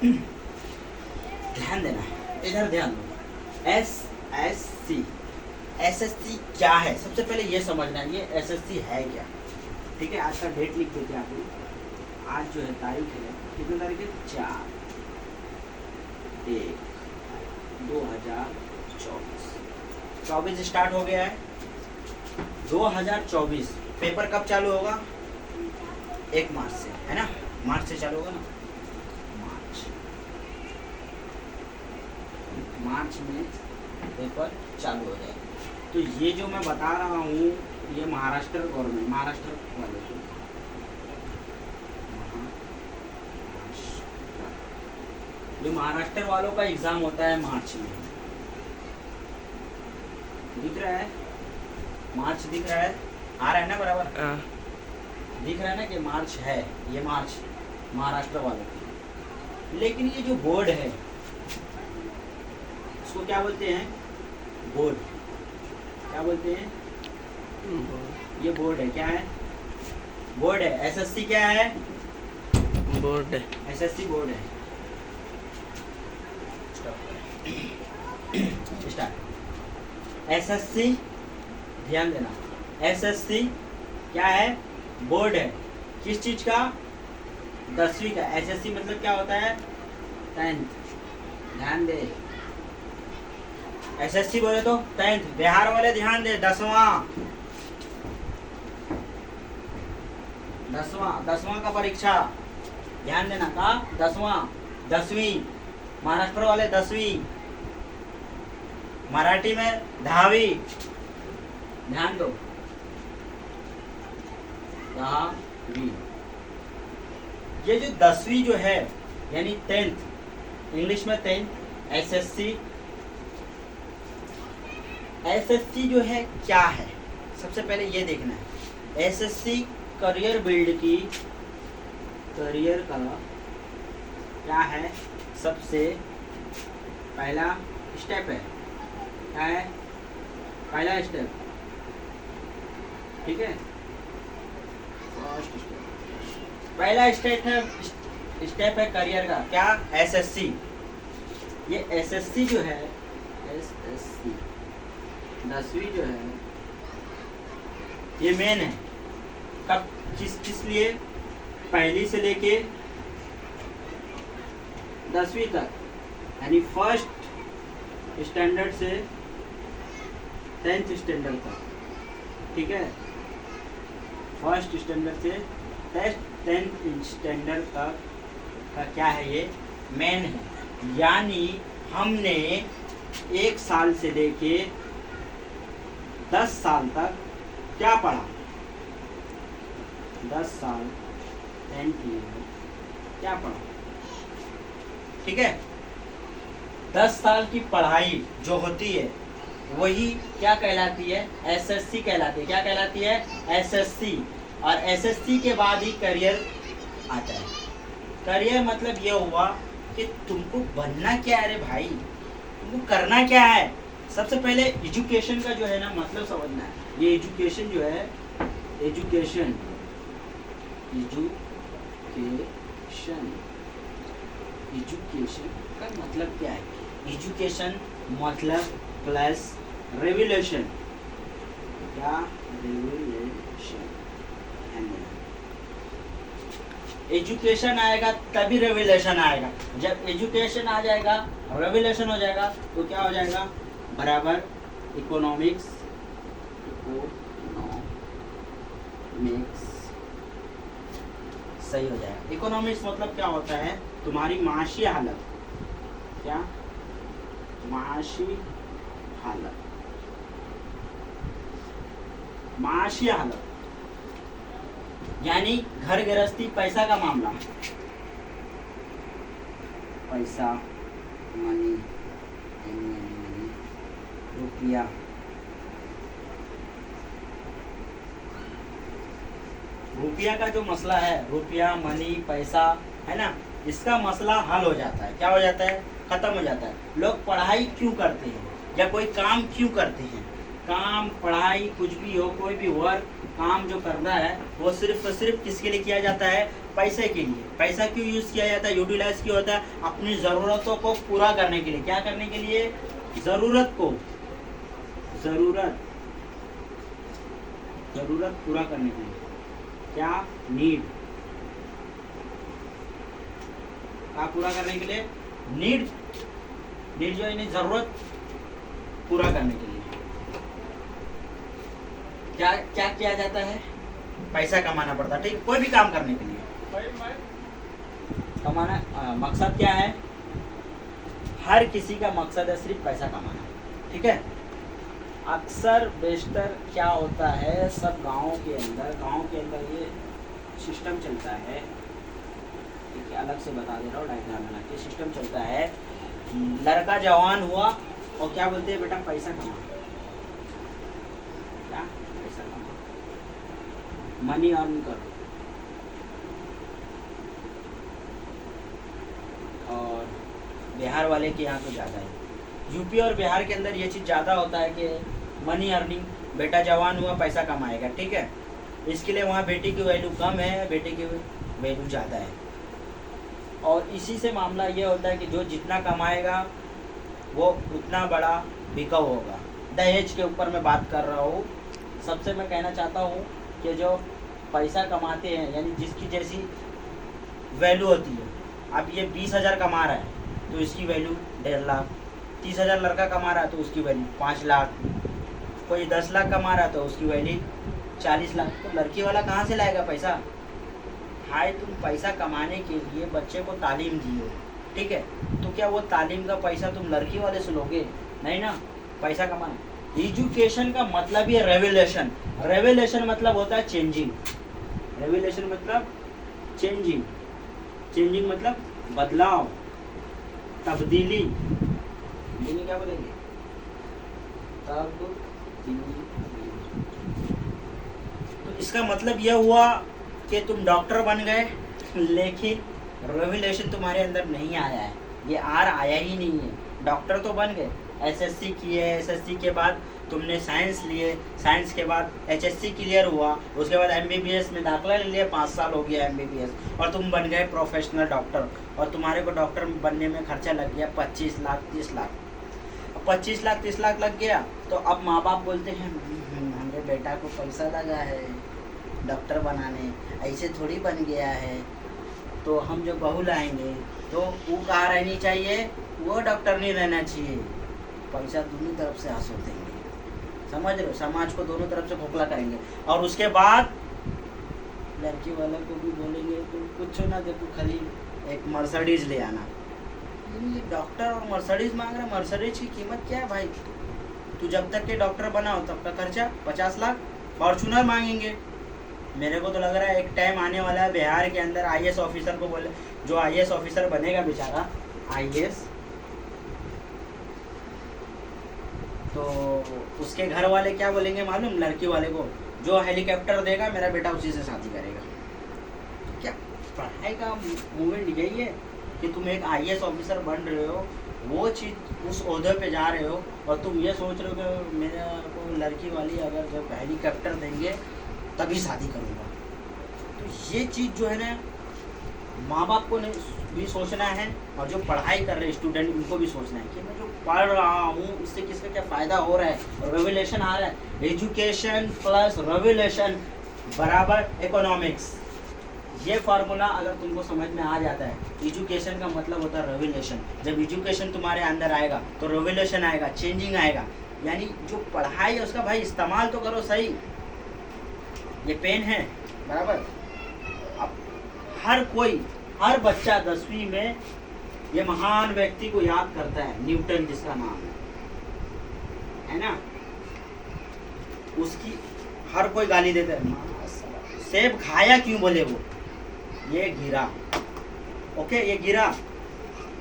ध्यान देना है, इधर ध्यान दो। SSC, SSC क्या है सबसे पहले ये समझना है, ये SSC है क्या। ठीक है, आज का डेट लिख देते हैं आप लोग। आज जो है तारीख है, कितनी तारीख है, 4/1/2024। 24 स्टार्ट हो गया है, 2024 पेपर कब चालू होगा, 1 मार्च से, है ना, मार्च से चालू होगा ना, मार्च में पेपर चालू हो जाएगा। तो ये जो मैं बता रहा हूँ, ये महाराष्ट्र गवर्नमेंट, महाराष्ट्र वाले को, ये महाराष्ट्र वालों का एग्जाम होता है मार्च में। दिख रहा है, मार्च दिख रहा है, आ रहा है ना बराबर, दिख रहा है ना कि मार्च है, ये मार्च महाराष्ट्र वालों की। लेकिन ये जो बोर्ड है इसको क्या बोलते हैं, बोर्ड, क्या बोलते हैं, ये बोर्ड है, क्या है, बोर्ड है। SSC क्या है, बोर्ड है, SSC बोर्ड है। स्टार्ट। SSC, ध्यान देना, SSC क्या है, बोर्ड है, किस चीज का, 10वीं का। SSC मतलब क्या होता है, 10th, ध्यान दे। SSC बोले तो 10th, बिहार वाले ध्यान दे, 10वां का परीक्षा, ध्यान देना का, 10वीं, महाराष्ट्र वाले 10वीं, मराठी में 10वीं, ध्यान दो, 10वीं। ये जो 10वीं जो है यानी 10th, इंग्लिश में 10th, SSC जो है क्या है, सबसे पहले ये देखना है। SSC करियर बिल्ड की, करियर का क्या है, सबसे पहला स्टेप है, क्या है, पहला स्टेप, ठीक है, फर्स्ट स्टेप, पहला स्टेप है करियर का, क्या, SSC। ये SSC जो है, SSC 10वीं जो है, ये मेन है, कब, किस लिए, पहली से लेके 10वीं तक, यानी फर्स्ट स्टैंडर्ड से 10th स्टैंडर्ड तक, ठीक है, फर्स्ट स्टैंडर्ड से 10th स्टैंडर्ड तक का क्या है, ये मेन है। यानी हमने 1 साल से लेके 10 साल तक क्या पढ़ा, 10 साल 10th ईयर क्या पढ़ा, ठीक है। 10 साल की पढ़ाई जो होती है वही क्या कहलाती है, SSC कहलाती है। क्या कहलाती है, SSC। और SSC के बाद ही करियर आता है। करियर मतलब ये हुआ कि तुमको बनना क्या है, अरे भाई तुमको करना क्या है। सबसे पहले एजुकेशन का जो है ना मतलब समझना है। ये एजुकेशन जो है, एजुकेशन का मतलब क्या है, एजुकेशन मतलब प्लस रेवोल्यूशन, क्या, रेवोल्यूशन। एजुकेशन आएगा तभी रेवोल्यूशन आएगा। जब एजुकेशन आ जाएगा, रेवोल्यूशन हो जाएगा तो क्या हो जाएगा, बराबर इकोनॉमिक्स सही हो जाएगा। इकोनॉमिक्स मतलब क्या होता है, तुम्हारी माशी हालत, क्या, माशी हालत, माशी हालत यानी घर गृहस्थी, पैसा का मामला, पैसा, मनी, रुपया, रुपया का जो मसला है, रुपया, मनी, पैसा है ना, इसका मसला हल हो जाता है। क्या हो जाता है, खत्म हो जाता है। लोग पढ़ाई क्यों करते हैं या कोई काम क्यों करते हैं, काम पढ़ाई कुछ भी हो, कोई भी वर्क काम जो करना है वो सिर्फ और सिर्फ किसके लिए किया जाता है? पैसे के लिए। पैसा क्यों यूज किया जाता है, यूटिलाइज क्यों होता है? अपनी जरूरतों को पूरा करने के लिए। क्या करने के लिए? जरूरत पूरा करने के लिए। क्या? नीड। क्या पूरा करने के लिए? नीड जो है जरूरत पूरा करने के लिए क्या क्या किया जाता है? पैसा कमाना पड़ता है। ठीक, कोई भी काम करने के लिए कमाना। मकसद क्या है? हर किसी का मकसद है सिर्फ पैसा कमाना। ठीक है। अक्सर बेशतर क्या होता है, सब गांवों के अंदर ये सिस्टम चलता है। एक अलग से बता दे रहा हूँ, डायग्राम बना के सिस्टम चलता है। लड़का जवान हुआ और क्या बोलते हैं? बेटा पैसा कमा। क्या? पैसा कमा, मनी अर्न करो। और बिहार वाले के यहाँ तो ज़्यादा है, यूपी और बिहार के अंदर ये चीज़ ज़्यादा होता है कि मनी अर्निंग। बेटा जवान हुआ पैसा कमाएगा। ठीक है। इसके लिए वहाँ बेटी की वैल्यू कम है, बेटे की वैल्यू ज़्यादा है। और इसी से मामला ये होता है कि जो जितना कमाएगा वो उतना बड़ा बिकाऊ होगा। दहेज के ऊपर मैं बात कर रहा हूँ। सबसे मैं कहना चाहता हूँ कि जो पैसा कमाते हैं, यानी जिसकी जैसी वैल्यू होती है। अब ये 20,000 कमा रहा है तो इसकी वैल्यू 1.5 लाख। 30,000 लड़का कमा रहा है तो उसकी वैल्यू 5 लाख। कोई 10 लाख कमा रहा है तो उसकी वैल्यू 40 लाख। तो लड़की वाला कहाँ से लाएगा पैसा? भाई तुम पैसा कमाने के लिए बच्चे को तालीम दिए, ठीक है, तो क्या वो तालीम का पैसा तुम लड़की वाले से लोगे? नहीं ना। पैसा कमाना। एजुकेशन का मतलब ही है रेवोल्यूशन। रेवोल्यूशन मतलब होता है चेंजिंग। रेवोल्यूशन मतलब चेंजिंग। चेंजिंग मतलब बदलाव, तब्दीली। क्या बोलेंगे? तब्दीली। तो इसका मतलब यह हुआ कि तुम डॉक्टर बन गए, लेकिन रेवोल्यूशन तुम्हारे अंदर नहीं आया है। ये आया ही नहीं है। डॉक्टर तो बन गए, एसएससी किए, एसएससी के बाद तुमने साइंस लिए, साइंस के बाद एचएससी क्लियर हुआ, उसके बाद एमबीबीएस में दाखिला ले लिया, 5 साल हो गया एमबीबीएस, और तुम बन गए प्रोफेशनल डॉक्टर। और तुम्हारे को डॉक्टर बनने में खर्चा लग गया 25 लाख 30 लाख। 25 लाख 30 लाख लग गया तो अब माँ बाप बोलते हैं हमारे बेटा को पैसा लगा है डॉक्टर बनाने, ऐसे थोड़ी बन गया है, तो हम जो बहू लाएंगे तो वो कहाँ रहनी चाहिए? वो डॉक्टर नहीं रहना चाहिए। पैसा दोनों तरफ से हासिल देंगे, समझ रहे हो? समाज को दोनों तरफ से खोखला करेंगे। और उसके बाद लड़की वाला को भी बोलेंगे तो कुछ ना देखो, खाली एक मर्सिडीज ले आना। डॉक्टर और मर्सिडीज मांग रहा है। मर्सिडीज की कीमत क्या है भाई? तू जब तक के डॉक्टर बना हो तब का खर्चा 50 लाख। फॉर्चूनर मांगेंगे। मेरे को तो लग रहा है एक टाइम आने वाला है बिहार के अंदर आईएएस ऑफिसर को बोले, जो आईएएस ऑफिसर बनेगा बेचारा आईएएस, तो उसके घर वाले क्या बोलेंगे मालूम? लड़की वाले को, जो हेलीकॉप्टर देगा मेरा बेटा उसी से शादी करेगा। तो क्या पढ़ाई का मूवमेंट यही है कि तुम एक आईएएस ऑफिसर बन रहे हो, वो चीज़ उस ओहदे पे जा रहे हो, और तुम ये सोच रहे हो कि मेरे को लड़की वाली अगर जब हेलीकॉप्टर देंगे तभी शादी करूँगा। तो ये चीज़ जो है ना, माँ बाप को भी सोचना है, और जो पढ़ाई कर रहे स्टूडेंट उनको भी सोचना है कि मैं जो पढ़ रहा हूँ इससे किसका क्या फ़ायदा हो रहा है। रेवोल्यूशन आ रहा है। एजुकेशन प्लस रेवोल्यूशन बराबर इकोनॉमिक्स। ये फार्मूला अगर तुमको समझ में आ जाता है, एजुकेशन का मतलब होता है रेवोल्यूशन। जब एजुकेशन तुम्हारे अंदर आएगा तो रेवोल्यूशन आएगा, चेंजिंग आएगा। यानी जो पढ़ाई है उसका भाई इस्तेमाल तो करो सही। ये पेन है बराबर। अब हर बच्चा 10वीं में ये महान व्यक्ति को याद करता है, न्यूटन जिसका नाम है ना। उसकी हर कोई गाली देता है, सेब खाया क्यों? बोले वो ये गिरा, ओके ये गिरा,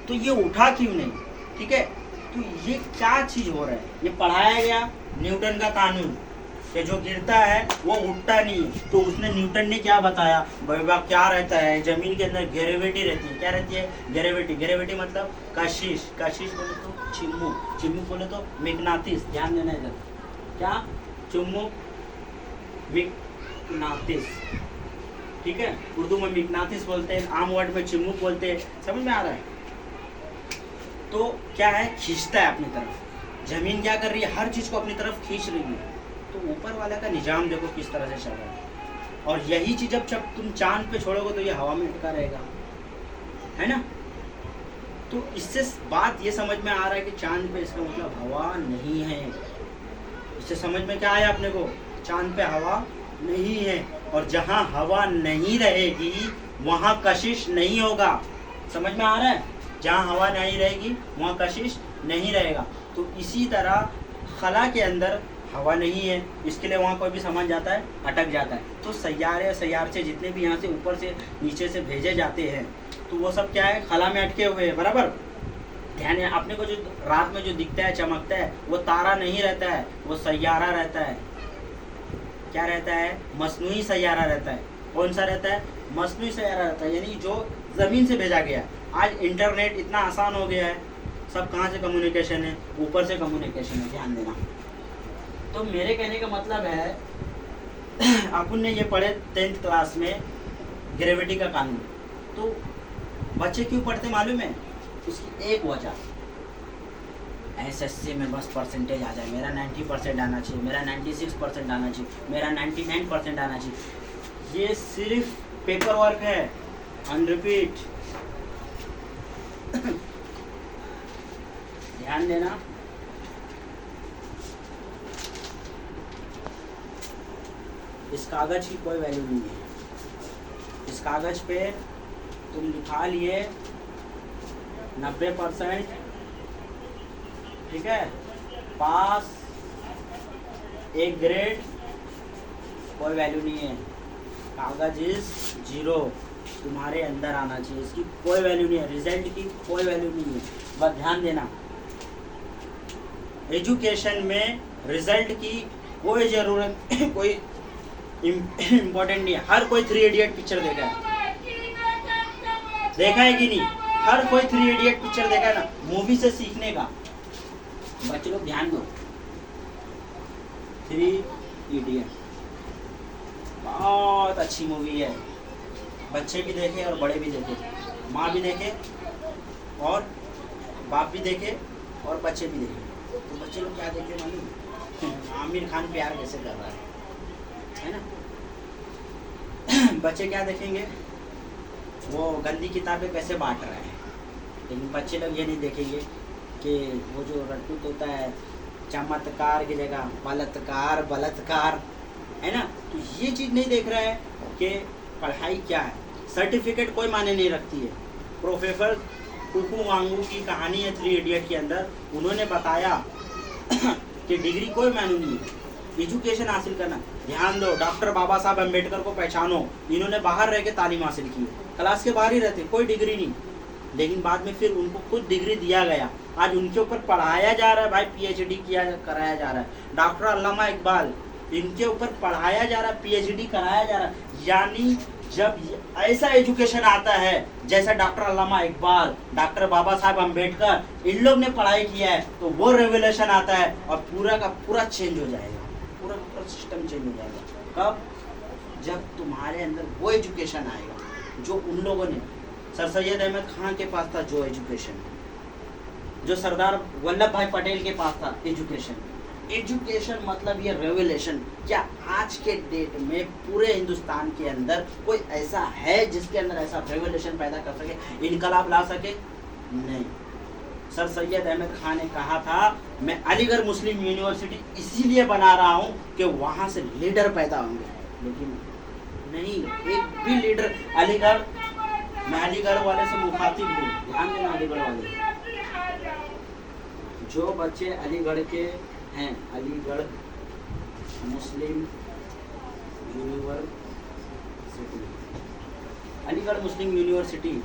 तो ये उठा क्यों नहीं? ठीक है, तो ये क्या चीज हो रहा है? ये पढ़ाया गया न्यूटन का कानून कि जो गिरता है वो उठता नहीं है। तो उसने न्यूटन ने क्या बताया? बाबा क्या रहता है जमीन के अंदर? ग्रेविटी रहती है। क्या रहती है? ग्रेविटी। ग्रेविटी मतलब कशिश। कशिश बोले तो चिम्मू। चिम्मू बोले तो मैग्नेटिस। ध्यान देना इधर। क्या? चुम्बक मिकनातिस, ठीक है। उर्दू में मिकनातिस बोलते हैं, आम वर्ड में चुम्बक बोलते हैं। समझ में आ रहा है? तो क्या है, खींचता है अपनी तरफ। जमीन क्या कर रही है, हर चीज को अपनी तरफ खींच रही है। तो ऊपर वाले का निजाम देखो किस तरह से चल रहा है। और यही चीज जब तुम चांद पे छोड़ोगे तो ये हवा में अटका रहेगा, है ना। तो इससे बात ये समझ में आ रहा है कि चांद पे इसका मतलब हवा नहीं है। इससे समझ में क्या आया अपने को, चांद पे हवा नहीं है। और जहां हवा नहीं रहेगी वहां कशिश नहीं होगा। समझ में आ रहा है? जहां हवा नहीं रहेगी वहां कशिश नहीं रहेगा। तो इसी तरह खला के अंदर हवा नहीं है, इसके लिए वहाँ कोई भी सामान जाता है अटक जाता है। तो सैयारे सैयारचे जितने भी यहाँ से ऊपर से नीचे से भेजे जाते हैं तो वो सब क्या है, खला में अटके हुए हैं। बराबर ध्यान है। अपने को जो रात में जो दिखता है चमकता है वो तारा नहीं रहता है, वो सैयारा रहता है। क्या रहता है? मसनूई सैयारा रहता है। कौन सा रहता है? मसनूई सैयारा रहता है, यानी जो ज़मीन से भेजा गया। आज इंटरनेट इतना आसान हो गया है, सब कहाँ से कम्युनिकेशन है, ऊपर से कम्युनिकेशन है। ध्यान देना। तो मेरे कहने का मतलब है अपन ने ये पढ़े 10th क्लास में ग्रेविटी का कानून। तो बच्चे क्यों पढ़ते मालूम है? उसकी एक वजह, एसएससी में बस परसेंटेज आ जाए, मेरा 90% आना चाहिए, मेरा 96% आना चाहिए, मेरा 99% आना चाहिए। ये सिर्फ पेपर वर्क है, ऑन रिपीट। ध्यान देना। इस कागज की कोई वैल्यू नहीं है। इस कागज पे तुम लिखा लिए 90%, ठीक है, पास, एक ग्रेड, कोई वैल्यू नहीं है। कागज इज 0, तुम्हारे अंदर आना चाहिए, इसकी कोई वैल्यू नहीं है, रिजल्ट की कोई वैल्यू नहीं है। बस ध्यान देना, एजुकेशन में रिजल्ट की कोई जरूरत कोई इम्पोर्टेंट नहीं है। हर कोई 3 इडियट पिक्चर देखा है, देखा है कि नहीं? हर कोई 3 इडियट पिक्चर देखा है ना, मूवी से सीखने का। बच्चे लोग ध्यान दो, 3 इडियट बहुत अच्छी मूवी है। बच्चे भी देखे और बड़े भी देखे, माँ भी देखे और बाप भी देखे और बच्चे भी देखे। तो बच्चे लोग क्या देखे मालूम? आमिर खान प्यार कैसे कर रहा है ना। बच्चे क्या देखेंगे? वो गंदी किताबें कैसे बांट रहा है। लेकिन बच्चे लोग ये नहीं देखेंगे कि वो जो रट्टू होता है, चमत्कार की जगह बलात्कार, बलात्कार, है ना। तो ये चीज़ नहीं देख रहा है कि पढ़ाई क्या है। सर्टिफिकेट कोई मायने नहीं रखती है। प्रोफेसर कुकू वांगू की कहानी है 3 इडियट के अंदर, उन्होंने बताया कि डिग्री कोई मायने नहीं है, एजुकेशन हासिल करना। ध्यान दो, डॉक्टर बाबा साहब अम्बेडकर को पहचानो, इन्होंने बाहर रह के तालीम हासिल की है, क्लास के बाहर ही रहते, कोई डिग्री नहीं। लेकिन बाद में फिर उनको खुद डिग्री दिया गया, आज उनके ऊपर पढ़ाया जा रहा है भाई, पीएचडी कराया जा रहा है। डॉक्टर अल्लामा इकबाल, इनके ऊपर पढ़ाया जा रहा है, पीएचडी कराया जा रहा है। यानी जब ऐसा एजुकेशन आता है जैसा डॉक्टर अल्लामा इकबाल, डॉक्टर बाबा साहब अम्बेडकर, इन लोग ने पढ़ाई किया है, तो वो रेवोल्यूशन आता है और पूरा का पूरा चेंज हो जाएगा, पूरा सिस्टम चेंज हो जाएगा। कब? जब तुम्हारे अंदर वो एजुकेशन आएगा जो उन लोगों ने, सर सैयद अहमद खान के पास था जो एजुकेशन, जो सरदार वल्लभ भाई पटेल के पास था एजुकेशन। एजुकेशन मतलब ये रेवोल्यूशन। क्या आज के डेट में पूरे हिंदुस्तान के अंदर कोई ऐसा है जिसके अंदर ऐसा रेवोल्यूशन पैदा कर सके, इनकलाब ला सके? नहीं। सर सैयद अहमद खान ने कहा था, मैं अलीगढ़ मुस्लिम यूनिवर्सिटी इसीलिए बना रहा हूँ कि वहाँ से लीडर पैदा होंगे। लेकिन नहीं, एक भी लीडर अलीगढ़, मैं अलीगढ़ वाले से मुखातिब हूँ, ध्यान देना, अलीगढ़ वाले जो बच्चे अलीगढ़ के हैं, अलीगढ़ मुस्लिम यूनिवर्सिटी, अलीगढ़ मुस्लिम यूनिवर्सिटी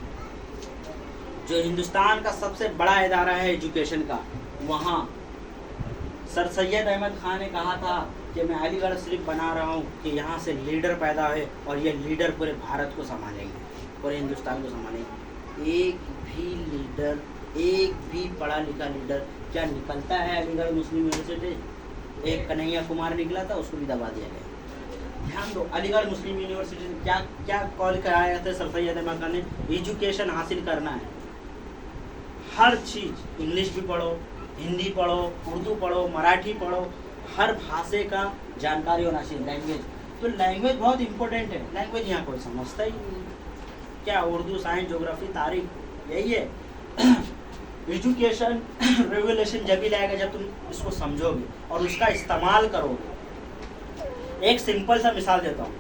जो हिंदुस्तान का सबसे बड़ा इदारा है एजुकेशन का, वहाँ सर सैयद अहमद खान ने कहा था कि मैं अलीगढ़ सिर्फ बना रहा हूँ कि यहाँ से लीडर पैदा हो और ये लीडर पूरे भारत को संभालेंगे, पूरे हिंदुस्तान को संभालेंगे। एक भी लीडर, एक भी पढ़ा लिखा लीडर क्या निकलता है अलीगढ़ मुस्लिम यूनिवर्सिटी? एक कन्हैया कुमार निकला था, उसको भी दबा दिया गया। ध्यान दो, अलीगढ़ मुस्लिम यूनिवर्सिटी ने क्या क्या कॉल कराया था सर सैयद अहमद खान ने? एजुकेशन हासिल करना है, हर चीज़, इंग्लिश भी पढ़ो, हिंदी पढ़ो, उर्दू पढ़ो, मराठी पढ़ो, हर भाषा का जानकारी होना चाहिए। लैंग्वेज, तो लैंग्वेज बहुत इंपॉर्टेंट है। लैंग्वेज यहाँ कोई समझता ही नहीं है। क्या उर्दू, साइंस, ज्योग्राफी, तारीख, यही है। एजुकेशन रेगुलेशन जब भी लाएगा जब तुम इसको समझोगे और उसका इस्तेमाल करोगे। एक सिंपल सा मिसाल देता हूँ,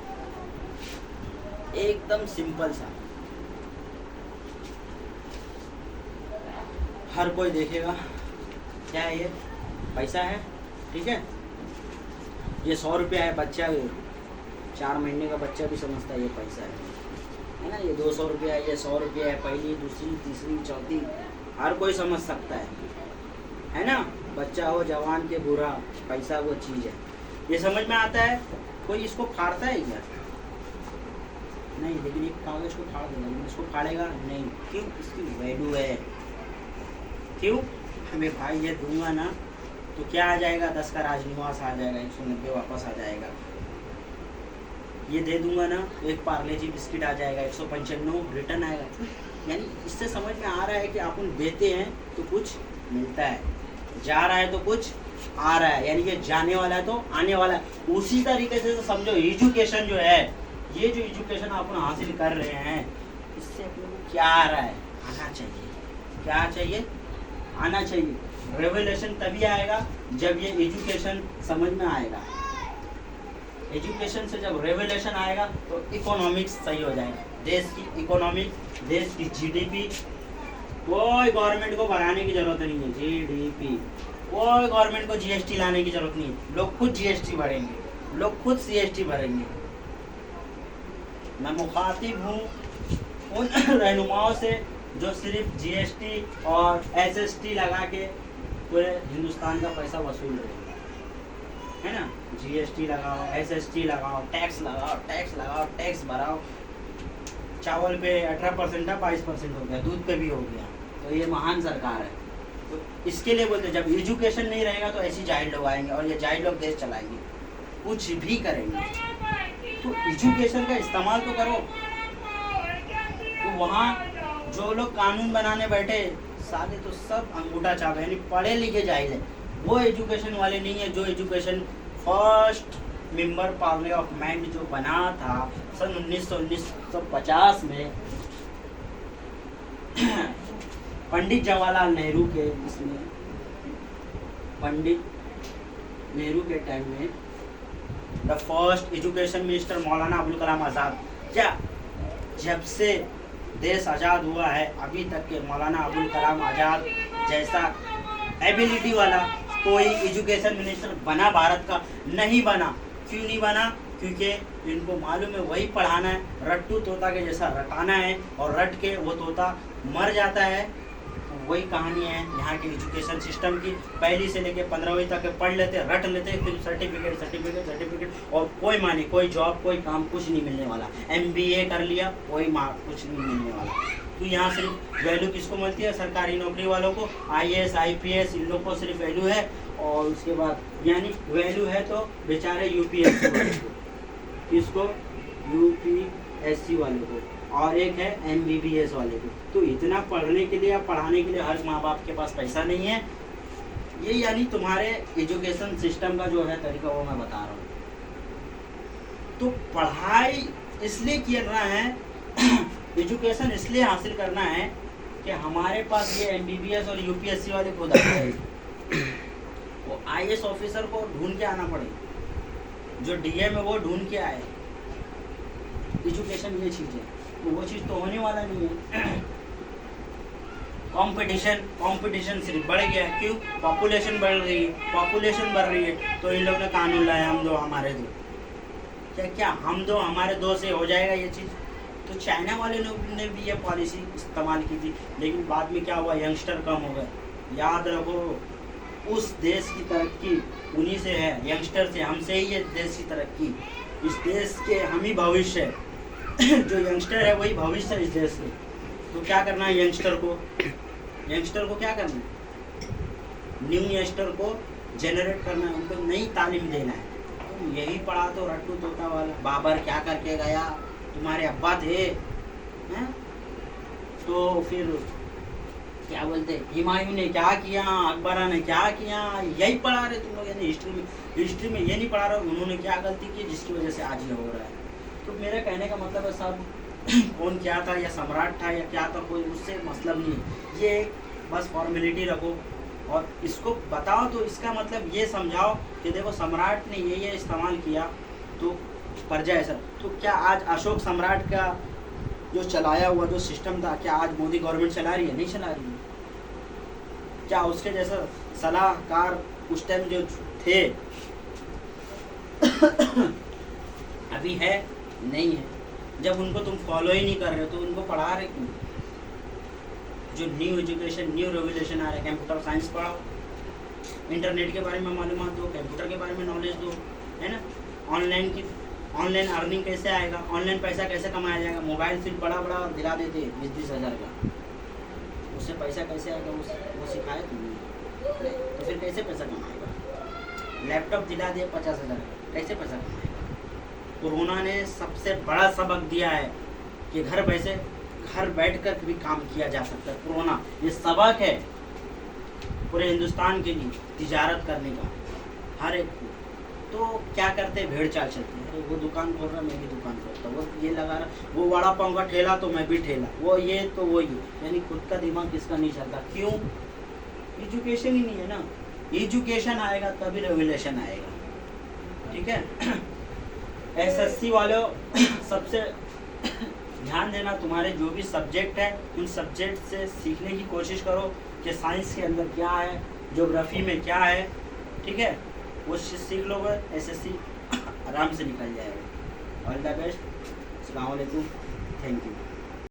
एकदम सिंपल सा, हर कोई देखेगा क्या है ये, पैसा है, ठीक है, ये 100 रुपया है, बच्चा 4 महीने का बच्चा भी समझता है ये पैसा है ना। ये 200 रुपया है, ये 100 रुपया है, पहली, दूसरी, तीसरी, चौथी, हर कोई समझ सकता है ना। बच्चा हो, जवान के बूढ़ा, पैसा वो चीज़ है, ये समझ में आता है। कोई इसको फाड़ता है क्या? नहीं, लेकिन एक कागज को फाड़ देगा, लेकिन इसको फाड़ेगा नहीं। क्यों? इसकी वैल्यू है। क्यों? हमें भाई ये दूंगा ना तो क्या आ जाएगा, 10 का राजनिवास आ जाएगा, 190 वापस आ जाएगा। ये दे दूंगा ना तो एक पार्ले जी बिस्किट आ जाएगा, 195 रिटर्न आएगा। यानी इससे समझ में आ रहा है कि अपन देते हैं तो कुछ मिलता है, जा रहा है तो कुछ आ रहा है, यानी कि जाने वाला है तो आने वाला है। उसी तरीके से तो समझो एजुकेशन जो है, ये जो एजुकेशन अपन हासिल कर रहे हैं, इससे अपने को क्या आ रहा है, आना चाहिए। क्या चाहिए? आना चाहिए। रेवोल्यूशन तभी आएगा जब ये एजुकेशन समझ में आएगा। एजुकेशन से जब रेवोल्यूशन आएगा तो इकोनॉमिक्स सही हो जाएगा, देश की इकोनॉमिक, देश की जीडीपी। कोई गवर्नमेंट को बढ़ाने की जरूरत नहीं है, जीडीपी। कोई गवर्नमेंट को जीएसटी लाने की जरूरत नहीं है, लोग खुद जीएसटी भरेंगे, लोग खुद सीएसटी भरेंगे। मैं मुखातिब हूँ उन रहनुमाओं से जो सिर्फ जीएसटी और एसएसटी लगा के पूरे हिंदुस्तान का पैसा वसूल रहे है ना। जीएसटी लगाओ, एसएसटी लगाओ, टैक्स लगाओ, टैक्स लगाओ, टैक्स भराओ। चावल पे 18% था, 22% हो गया, दूध पे भी हो गया। तो ये महान सरकार है। तो इसके लिए बोलते हैं जब एजुकेशन नहीं रहेगा तो ऐसे जाहिल लोग आएंगे और ये जाहिल लोग देश चलाएंगे, कुछ भी करेंगे। तो एजुकेशन का इस्तेमाल तो करो। तो वहाँ जो लोग कानून बनाने बैठे साले तो सब अंगूठा छाप, यानी पढ़े लिखे जाहिल है। वो एजुकेशन वाले नहीं है जो एजुकेशन फर्स्ट मेंबर पार्लियामेंट जो बना था सन 1950 में पंडित जवाहरलाल नेहरू के, इसमें पंडित नेहरू के टाइम में the first education minister Maulana Abul Kalam Azad. क्या जब से देश आज़ाद हुआ है अभी तक के मौलाना अबुल कलाम आज़ाद जैसा एबिलिटी वाला कोई एजुकेशन मिनिस्टर बना भारत का नहीं बना। क्यों नहीं बना? क्योंकि इनको मालूम है वही पढ़ाना है, रट्टू तोता के जैसा रटाना है, और रट के वो तोता मर जाता है। तो वही कहानी है यहाँ के एजुकेशन सिस्टम की। पहली से लेके 15वीं तक पढ़ लेते, रट लेते, फिर सर्टिफिकेट सर्टिफिकेट सर्टिफिकेट, और कोई माने कोई जॉब कोई काम कुछ नहीं मिलने वाला। MBA कर लिया, कोई कुछ नहीं मिलने वाला। तो यहाँ सिर्फ वैल्यू किसको मिलती है? सरकारी नौकरी वालों को, IAS IPS इन लोग को सिर्फ वैल्यू है। और उसके बाद यानी वैल्यू है तो बेचारे UPSC वाले को, किसको? UPSC वाले को, और एक है MBBS वाले को। तो इतना पढ़ने के लिए या पढ़ाने के लिए हर माँ बाप के पास पैसा नहीं है। ये यानी तुम्हारे एजुकेशन सिस्टम का जो है तरीका वो मैं बता रहा हूँ। तो पढ़ाई इसलिए करना है एजुकेशन इसलिए हासिल करना है कि हमारे पास ये MBBS और UPSC वाले खुद आ जाए। वो IAS ऑफिसर को ढूंढ के आना पड़े, जो DM है वो ढूंढ के आए। एजुकेशन ये चीज़ है, तो वो चीज़ तो होने वाला नहीं है। कंपटीशन सिर्फ बढ़ गया। क्यों? पॉपुलेशन बढ़ रही है, पॉपुलेशन बढ़ रही है तो इन लोगों ने कानून लाया हम दो हमारे दो। क्या हम दो हमारे दो से हो जाएगा ये चीज़? तो चाइना वाले लोग ने भी ये पॉलिसी इस्तेमाल की थी, लेकिन बाद में क्या हुआ? यंगस्टर कम हो गए। याद रखो, उस देश की तरक्की उन्हीं से है, यंगस्टर से, हमसे ही ये देश की तरक्की। इस देश के हम ही भविष्य है। जो यंगस्टर है वही भविष्य है इस देश के। तो क्या करना है यंगस्टर को क्या करना है? न्यू यंगस्टर को जनरेट करना है, उनको नई तालीम देना है। तुम यही पढ़ा तो रट्टू तोता वाला, बाबर क्या करके गया, तुम्हारे अब्बा थे हैं? तो फिर क्या बोलते, हुमायूं ने क्या किया, अकबरा ने क्या किया, यही पढ़ा रहे तुम लोग। यानी हिस्ट्री में ये नहीं पढ़ा रहे उन्होंने क्या गलती की जिसकी वजह से आज ये हो रहा है। तो मेरे कहने का मतलब है सब कौन क्या था, या सम्राट था या क्या था, कोई उससे मतलब नहीं है। ये बस फॉर्मेलिटी रखो और इसको बताओ, तो इसका मतलब ये समझाओ कि देखो सम्राट ने ये इस्तेमाल किया तो प्रजा ऐसा। तो क्या आज अशोक सम्राट का जो चलाया हुआ जो सिस्टम था, क्या आज मोदी गवर्नमेंट चला रही है? नहीं चला रही है। क्या उसके जैसा सलाहकार उस टाइम जो थे अभी है? नहीं है। जब उनको तुम फॉलो ही नहीं कर रहे हो तो उनको पढ़ा रहे क्यों? जो न्यू एजुकेशन, न्यू रेवोल्यूशन आ रहा है, कंप्यूटर साइंस पढ़ाओ, इंटरनेट के बारे में मालूमात दो, कंप्यूटर के बारे में नॉलेज दो, है ना। ऑनलाइन अर्निंग कैसे आएगा, ऑनलाइन पैसा कैसे कमाया जाएगा। मोबाइल फिर बड़ा दिला देते 20-20 हज़ार का, उससे पैसा कैसे आएगा वो सिखाया तुमने? तो फिर कैसे पैसा कमाएगा? लैपटॉप दिला दिया 50,000 का, कैसे पैसा कमाएगा? कोरोना ने सबसे बड़ा सबक दिया है कि घर बैठ कर भी काम किया जा सकता है। कोरोना ये सबक है पूरे हिंदुस्तान के लिए, तिजारत करने का हर एक को। तो क्या करते हैं, भेड़ चाल चलती है। वो दुकान खोल रहा, मैं भी दुकान खोलता, वो ये लगा रहा, वो वड़ा पाव का ठेला तो मैं भी ठेला, वो ये तो वो ये, यानी खुद का दिमाग किसका नहीं चलता। क्यों? एजुकेशन ही नहीं है ना। एजुकेशन आएगा तभी रेवोल्यूशन आएगा। ठीक है। एसएससी वालों सबसे ध्यान देना, तुम्हारे जो भी सब्जेक्ट है उन सब्जेक्ट से सीखने की कोशिश करो कि साइंस के अंदर क्या है, ज्योग्राफी में क्या है। ठीक है, वो सीख लोगे, एसएससी आराम से निकल जाएगा। All the best. अस्सलाम वालेकुम, थैंक यू।